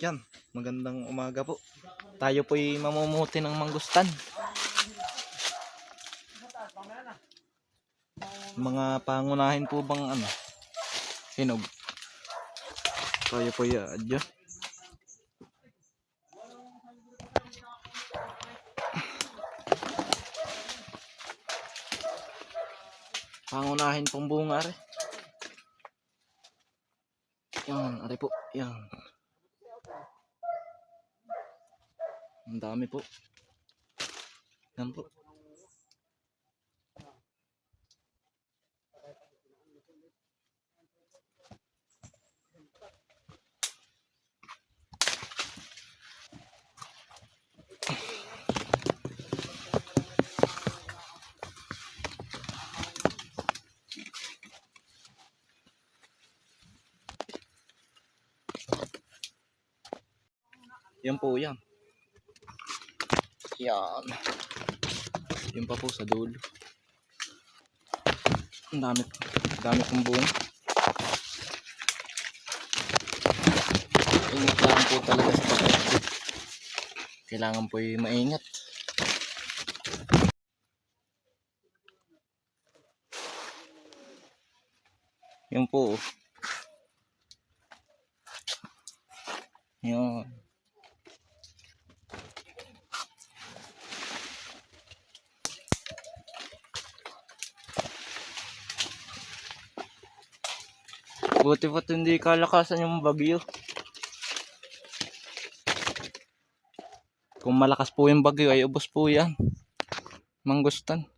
Yan, magandang umaga po. Tayo po'y mamumuti ng mangustan. Mga pangunahin po bang hinog. Tayo po'y adyo. Pangunahin pong bunga are. Yan, are po. Yan. Ang dami po. Yan po. Yan po yan. Yan. Yan pa po sa dulo. Ang dami po. Dami pong bunga. Ingat lang po talaga sa pagkakas. Kailangan po yung maingat. Yan po. Yan. Buti pa hindi kalakasan yung bagyo. Kung malakas po yung bagyo ay ubos po yan. Mangustan.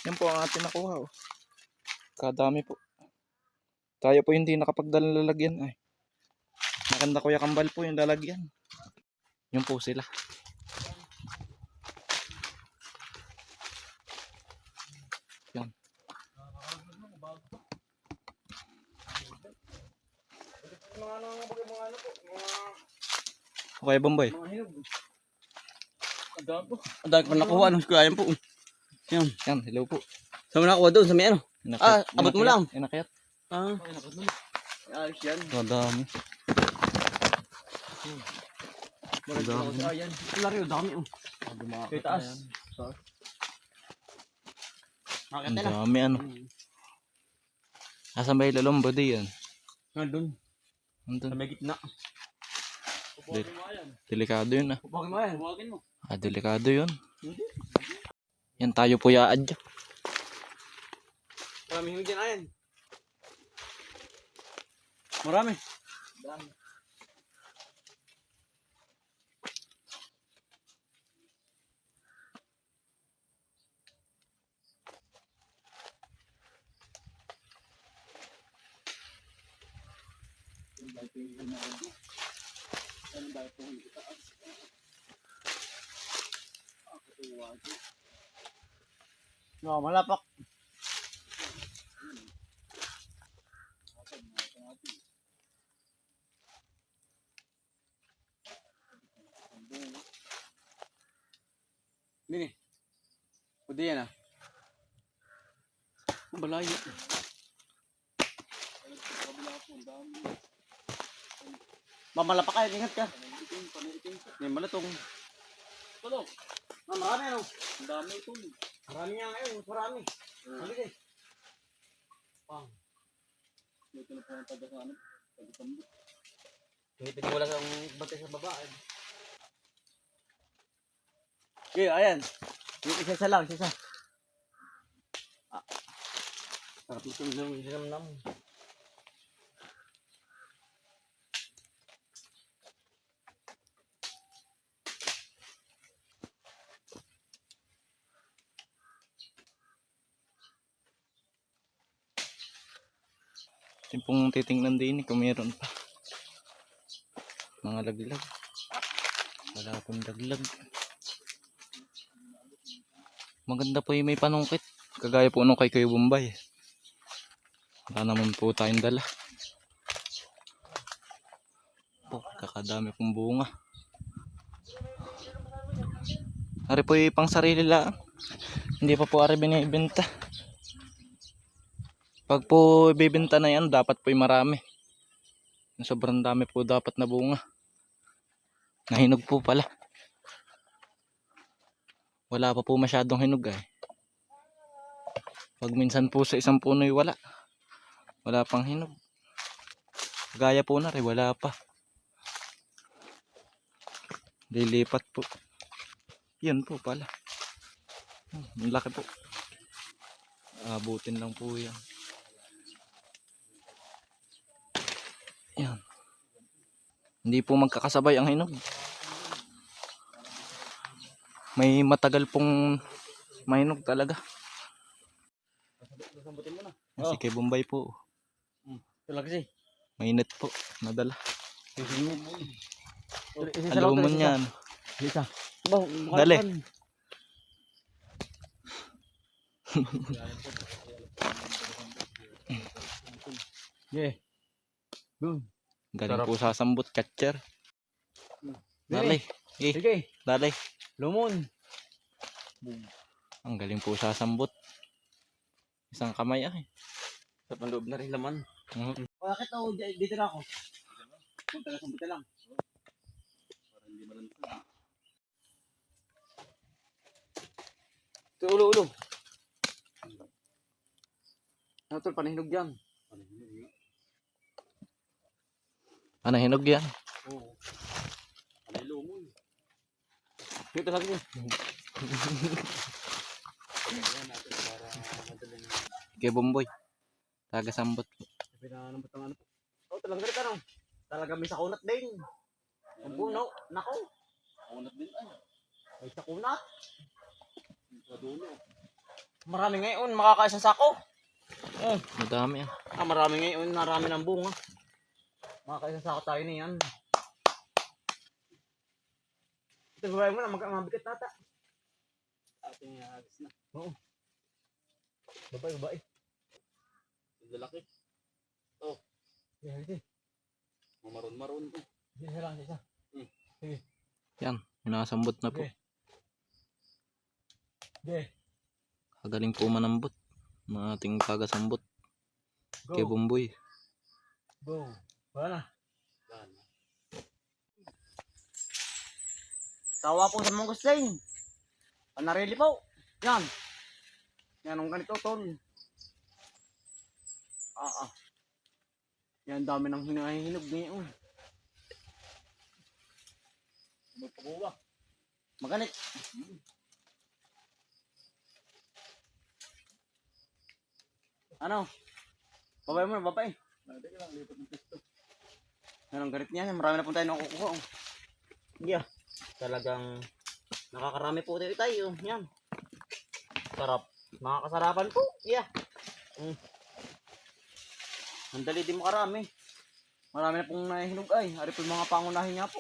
Yan po ang ating nakuha. Kadami po. Tayo po hindi nakapagdala lalagyan. Ay. Maganda Kuya Kambal po yung lalagyan. Yun po sila. Yan. Okay, Bombay. Ang dami pa nakuha. Anong kaya po? Yan. Yan, hello po. Saan mo nakuha doon? Sa may ano? Inakayat, abot mo lang. Inakayat. Ayos yan. Madami. Madami. Ayan. Lari o dami. Kaya taas. Ang dami Asan ba yung lalombo yan? Nandun. Sa may gitna. Delikado yun Upagin mo yan. Upagin mo. Delikado yun. Yan tayo po yaadyo. Maraming hindi na yan. Marami. No, malapak. Ini. Pwede yan Balayo. Mamalapak kayo, ingat ka. May malatong. Tulog. Marami Ang dami ito. Marami nga ngayon, marami. Halika eh. Pang. Dito na po ang taga-ano. Taga-tambot. Hindi pwede wala kang bantay sa baba. Okay, ayan. Isa lang, isa. Sarap ito yung nam. Yung pong titingnan din kung meron pa. Mga laglag. Wala pong laglag. Maganda po yung may panungkit. Kagaya po nung kay Kuya Bombay. Wala naman po tayong dala. Kakadami pong bunga. Ari po yung pang sarili lang. Hindi pa po ari binibenta. Pag po ibibenta na yan, dapat po yung marami. Sobrang dami po dapat na bunga. Nahinog po pala. Wala pa po masyadong hinog eh. Pag minsan po sa isang punoy wala. Wala pang hinog. Gaya po na rin, wala pa. Lilipat po. Yun po pala. Ang laki po. Abutin lang po yan. Yan. Hindi po magkakasabay ang hinog. May matagal pong mahinog talaga. Sambutin mo na. Si kay Bombay po. Talaga kasi. Mainit po. Nadala. Isa Alam mo niyan. Isa. Ba, Dali. Yeah. Boom. Galing Sarap. po sasambot. Catcher. Dali. Sige. Dali. Lumon. Ang galing po sasambot. Isang kamay ah. Sa panloob na rin laman. Bakit ako dito na ako? Punta na sambutin lang. Para hindi malansa. Ito ulo. Ano tol, panahinog yan. Ano hinog yan? Oo. Panay lumon. Dito lagi niya. Kay Bomboy. Taga sambot po. Pinanambot ng ano po. Oh, talaga rin ano. Talaga may sakunat din. Ang puno. Nako. Sakunat din ay. May sakunat. Marami ngayon. Makakaisang sako. Madami ah. Marami ngayon. Marami ng bunga. Makakaisang sako tayo niyan. Ito gawin mo na. Mabigat nata. Ating hagis na. Oo. Babae. Lalaki. Oh. Sige. Maroon. Isa lang. Sige. Yan. Minasambot na po. Okay. Kagaling po manambot. Ng ating taga-sambot. Go. Kay Bomboy. Go. Wala na. Tawa po sa mga guslain. Panarili po. Yan. Yan ang ganito tol. Yan dami ng hinahinog ngayon. Magpabuwa. Maganit. Ano? Babay mo na, babay. Yan ang garit niya. Marami na po tayo nakukuha. Yeah. Talagang nakakarami po tayo. Yan. Sarap. Mga kasarapan po. Yeah. Ang dali din makarami. Marami na pong nahihinog ay. Ari po yung mga pangunahin niya po.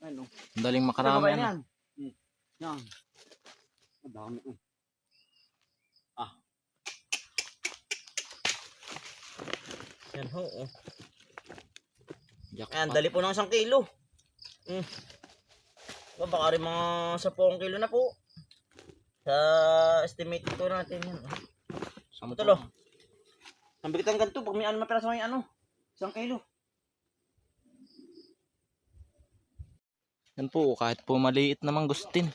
Ano? Ang daling makarami. Ano? Ano? Yan. Ang dami ko. Yan ho. Ayan, dali po ng 1 kilo. Baka rin mga 10 kilo na po. Sa estimate po natin yan. Ito lo. Ang bigat ng ganito, pag may ano mapiraso may 1 kilo. Yan po, kahit po maliit na mangustin.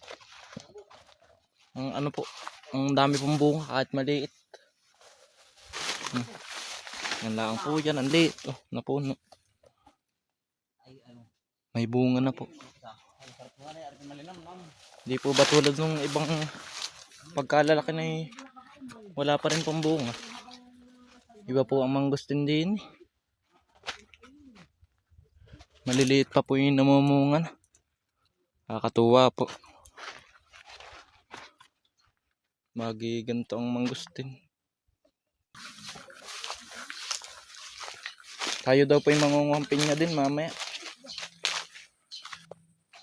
Ang ano po, ang dami pong bunga kahit maliit. Yan lang po yan, ang liit. Oh, napuno. May bunga na po. Di po ba tulad ng ibang pagkalalaki na wala pa rin pong bunga. Iba po ang mangustin din. Maliliit pa po yung namumunga na. Kakatuwa po. Magiganto ang mangustin. Tayo daw po yung mangunguhang pinya din mamaya.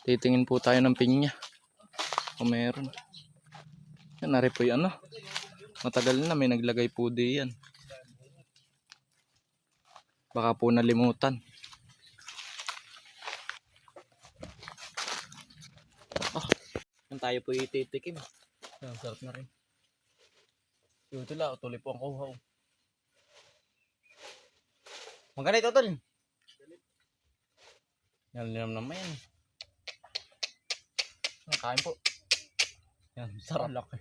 Titingin po tayo ng pinya. Kung meron. Yan, nari po yung ano. Matagal na may naglagay po diyan. Baka po nalimutan. Yan tayo po ititikim. Yan, sarap na rin. Yung tula, tuloy po ang kuhaw. Maganda ito tol. Yan, linam naman yan. Kain po. Yan, sarap. Laki.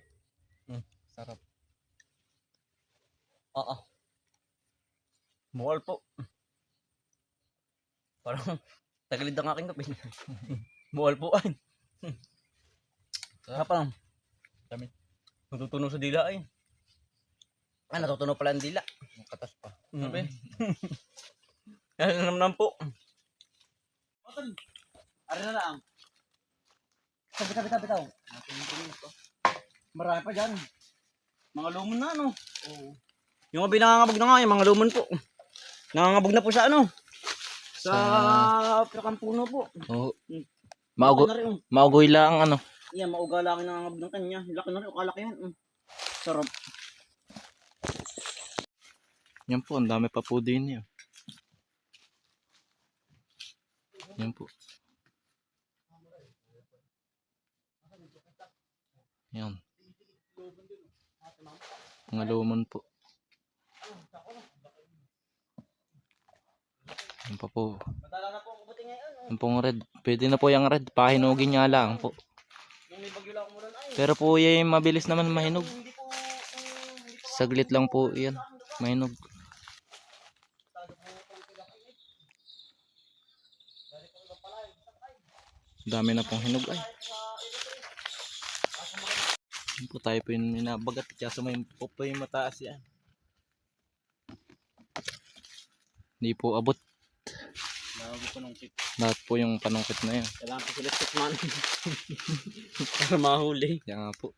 Sarap. Oo. Mukhal po. Parang tagilid ang aking kape. Mukhal po ay. Sarap lang. Dami. Natutunog sa dila ay. Natutunog pala ang dila. Katas pa. Sabi. Yan naman po. Ari na lang. Tabi. Marami pa dyan. Mga lumon na ano. Oo. Yung mga binangangabog na nga, yung mga lumon po. Nangangabog na po sa ano. Sa prakang puno po. Oo. Laki na rin, oh. Maugoy lang ano. Yan, maugalaki na nangangabog ng kanya. Laki na rin, kalaki yan. Sarap. Yan po, ang dami pa po din yan. Yan po. Yan. Mga lumon po. Yan pa po. Matala na po ang kubuti ngayon. Yan pong red. Pwede na po yung red. Pahinugin niya lang po. Yung may bagyo lang umulan ay. Pero po yung mabilis naman mahinog. Hindi po, Saglit lang po yan. Mahinog. Dami na pong hinog ay. Yan po tayo po yung minabagat. Kaso may po yung mataas yan. Hindi po abot. Nawago po ng tip. Lahat po yung panungkit na yan. Kailangan po sila man. Para mahuli. Kaya nga po.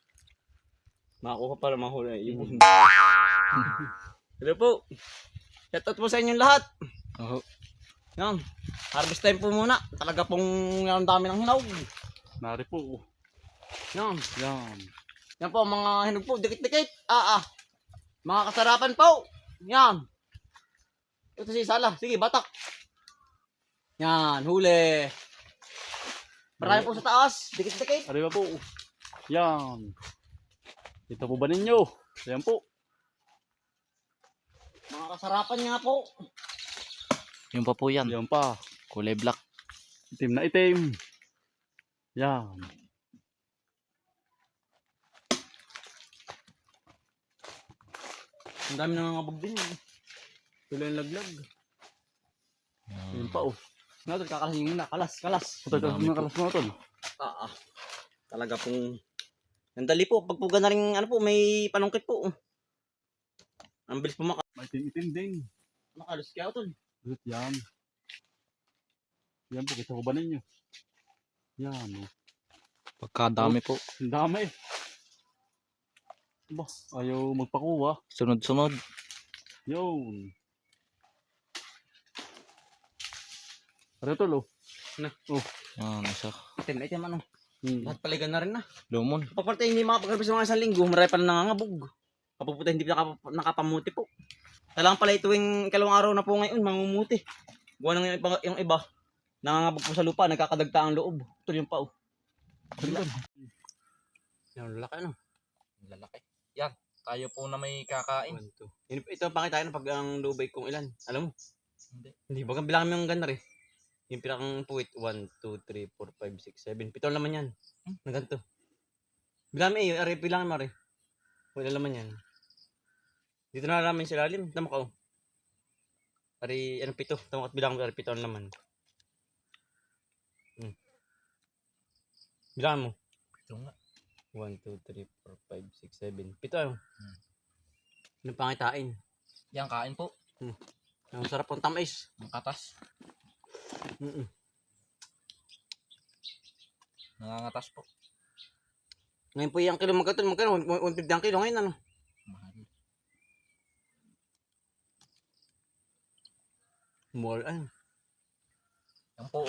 Makakuha para mahuli ang ibon. Hello po. Shoutout po sa inyong lahat. Oo. Yan. Harvest time po muna. Talaga pong ang dami ng hinog. Nari po. Yan. Yan. Yan po mga hinog po. Dikit-dikit. Mga kasarapan po. Yan. Ito si Sala. Sige, batak. Yan. Huli. Marami po sa taas. Dikit-dikit. Arriba po. Yan. Ito po ba ninyo? Yan po. Mga kasarapan nga po. Yung pa po yan. Yan pa. Kulay black. Itim na itim. Yan. Ang dami nangangabog din. Tuloy yung laglag. Yan pa oh. Nga tol, kakalasin muna. Kalas. Ito Dami mga po. kalas mga tol. Talaga pong... Ang dali po. Pagpuga na rin, ano po, may panungkit po. Ang bilis po May itim din. makalos kaya tol. Yan. Yan po. Kita ko ba ninyo? Yan oh. Pagkadami po. Ang dami. Ba, ayaw magpakuha. Sunod-sunod. Yun. Ano tol oh. Yan. Isa. Itim na itim ano. Hmm. Lahat paligan na rin na. Lumon. Kapag hindi makapag-harvest ng mga isang linggo, marami pa na nangangabog. Kapag po tayo hindi nakapamuti po. Kailangan pala tuwing ikalawang araw na po ngayon, mangumuti. Gawa ng yung iba, nangangabog po sa lupa, nagkakadagta ang loob. Ito yung pa oh. Yan, lalaki ano. Lalaki. Yan. Tayo po na may kakain. 1, 2. Ito ang pakita na pag ang lubay kung ilan. Alam mo? Hindi. Hindi. Bagang bilang yung ganda rin. Yung pinakang puwit. 1, 2, 3, 4, 5, 6, 7. 7 naman yan. Na ganito. Bilang eh. Ari, bilang mo rin. Wala naman yan. Dito na namin sa lalim. Tama ka oh. Ari, ano 7. Tama ka bilang mo. Ari, 7 naman. Bilang mo. Ito nga. 1, 2, 3, 4, 5, 6, 7. 7 ano? Anong pangitain? Yan. Kain po. Ang sarap ng tamis. Ang katas. Nangangatas po. Ngayon po yung kilo magkano? 150 ang kilo ngayon ano? Mahal. More ano? Yan po.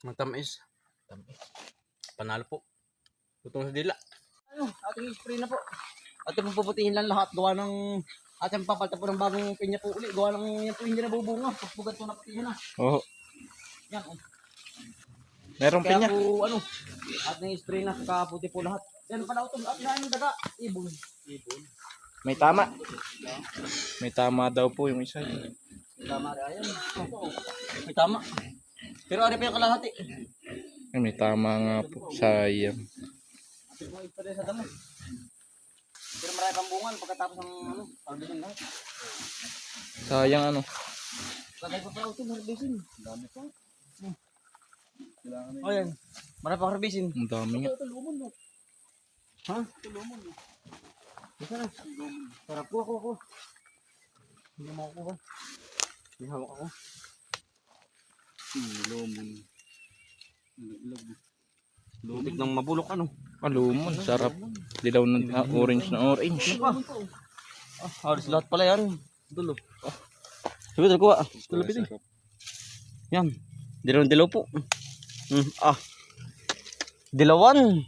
Matamis. Tamis. Panalo po. Tutong sa dila. Ano? Ating spray na po. Ating pong puputihin lang lahat. Gawa ng ating papalta po ng bagong pinya po uli. Gawa ng yan po hindi na bubunga. Pagpugat po na putihin na. Oo. Yan oh. Meron Kaya pinya. po ano, ating spray na kaputi po lahat. Yan pala utol. At yan yung daga. Ibon. May tama. May tama daw po yung isa. Tama rin. Ayan. May tama. Pero ano pa yung kalahati? Ay, may tama nga po. Sayang. Ito mo ito rin sa damo. Pero marami pang bungan pagkatapos ng ano, harvesting lahat. Sayang ano. Lagay pa pala ito, harvesting. Dami pa. Oh, yan. Marami pang harvesting. Ang dami nga. Ito, lumon mo. Ha? Ito, lumon mo. Isa na. Sarap ko ako. Hindi mo ako ba? May hawak ako. Lumon. Lutik ng mabulok ano. Alumon, sarap. Dilaw na orange na orange. Halos lahat pala yan. Dulo. Sabi ko ah. Dulo piti. Yan. Dilaw po. Dilawan.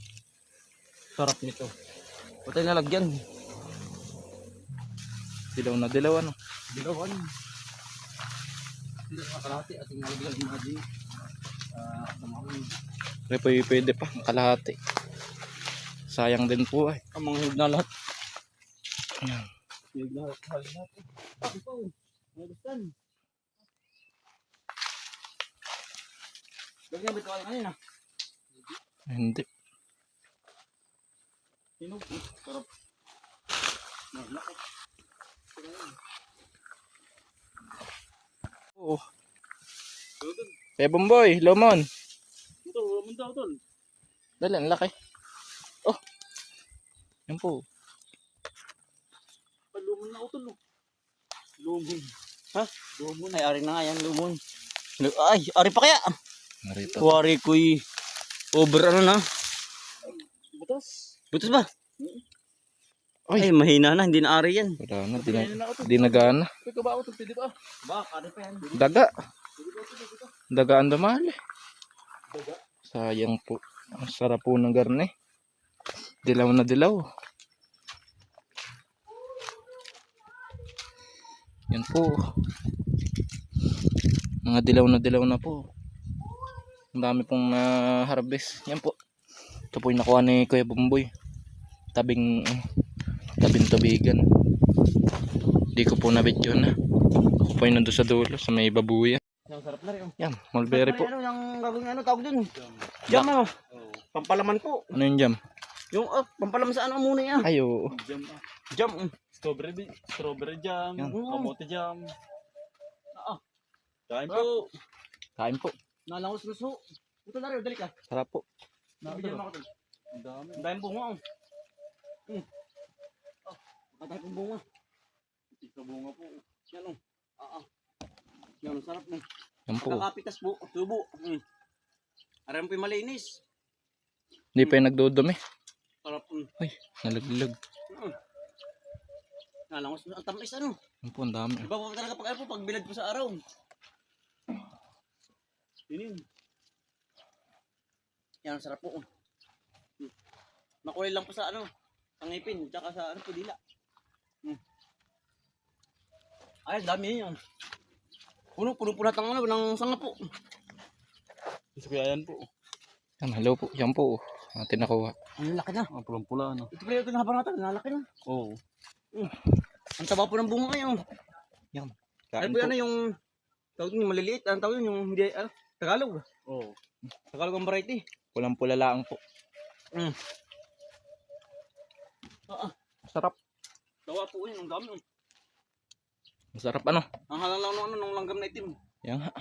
Sarap nito. Patay na lagyan. Dilaw na dilaw ano. Dilawan. Hindi ka kalahati at yung nalagyan ng haji. Pwede pa, kalahati. Sayang din po ay. Ang mga hig na lahat. Yan. Hig na lahat. Ito. Nagustan. Lagyan ba ito kayo kanina? Hindi. Hinog. Sarap. Naglaki. Oo. Kaya Bomboy, Lomon. Ito, lumon daw tol. Dali, ang laki. Oh. Yan po. Lumon na utol. Lumon. Ha? Lumon. Ay, ari na nga yan, lumon. Ay, ari pa kaya? Narito. Wari ko'y over ano na? Butas. Butas ba? Ay. Ay, mahina na. Hindi na ari yan. Wala na, di nagana. Ikaw ba ako pwede ba? Ba, ari pa yan. Daga. Daga ang damali. Sayang po. Ang sarap po ng garne. Dilaw na dilaw. Yan po. Mga dilaw na po. Ang dami pong harvest. Yan po. Ito po yung nakuha ni Kuya Bomboy. Tabing tubigan. Hindi ko po nabidyo na. Ako po yung nandun sa dulo sa may babuya. Ang sarap na rin. Yan, mulberry po. Ano, yung gagawin ano, tawag dun? Jam ano? Pampalaman po. Ano yung jam? Yung pampalaman sa ano muna yan. Ay, oo. Jam. Jam. Strawberry jam. Yan. Kamote jam. Kain po. Kain po. Nalangos gusto. Ito na rin, dali ka. Sarap po. Bigyan mo ako tol. Ang dami. Ang daming bunga. Ang daming bunga. Ika bunga po. Yan o. Yan ang sarap mo. Yan po. Kakapitas po. Tubo. Aram po yung malinis. Hindi pa yung nagdudumi. Sarap. Ay, nalaglag. Nalangos ang tamis ano. Yan po, ang dami. Iba po talaga pag ano po, pag bilad po sa araw. Yun. Yan ang sarap po. Makulay lang po sa ano, sa ngipin, tsaka sa ano po dila. Ay, dami yun. Puno po natin ano, ng sanga po. Gusto kaya yan po. Yan, hello po. Yan po. Atin nakuha. Ang laki na. Ang pulang-pula ano. Ito pala ito na habang natin, nalaki na. Oo. Ang taba po ng bunga ngayon. Yan. Ay Kain po po. ano yung tawag yung maliliit, ang tawag yun yung hindi, Tagalog. Oo. Tagalog ang variety. Pulang-pula lang po. Sarap. Tawa po yun, ang dami. Masarap ano. Ang halang lang nung langgam na itim. Yan nga.